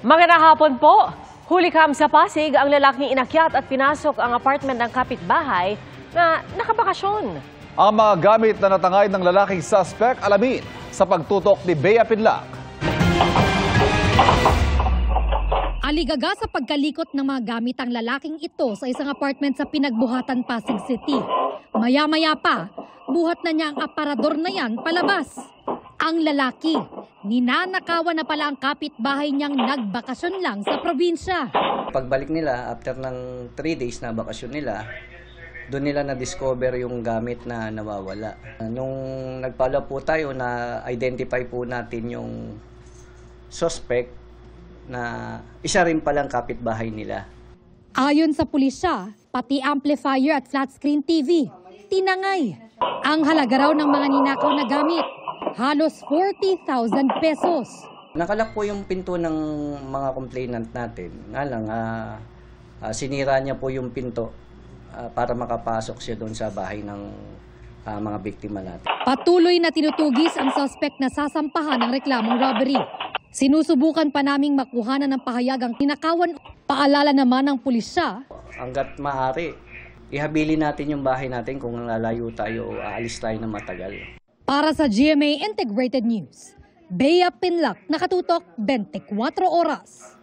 Magandang hapon po. Hulikam sa Pasig ang lalaking inakyat at pinasok ang apartment ng kapitbahay na nakabakasyon. Ang mga gamit na natangay ng lalaking suspect alamin sa pagtutok ni Bea Pinlac. Aligaga sa pagkalikot ng mga gamit ang lalaking ito sa isang apartment sa Pinagbuhatan, Pasig City. Maya-maya pa, buhat na niya ang aparador na yan palabas. Ang lalaki, ninanakawan na pala ang kapitbahay niyang nagbakasyon lang sa probinsya. Pagbalik nila, after ng 3 days na bakasyon nila, doon nila na-discover yung gamit na nawawala. Nung nagpala po tayo, na-identify po natin yung suspect na isa rin palang kapitbahay nila. Ayon sa pulisya, pati amplifier at flat screen TV, tinangay. Ang halaga raw ng mga ninakaw na gamit, halos 40,000 pesos. Nakalak po yung pinto ng mga complainant natin. Nga lang, sinira niya po yung pinto para makapasok siya doon sa bahay ng mga biktima natin. Patuloy na tinutugis ang suspect na sasampahan ng reklamong robbery. Sinusubukan pa naming makuhanan ng pahayag ang tinakawan. Paalala naman ng pulisya. Hanggat maaari, ihabili natin yung bahay natin kung lalayo tayo o aalis tayo na matagal. Para sa GMA Integrated News, Bea Pinlac, nakatutok 24 oras.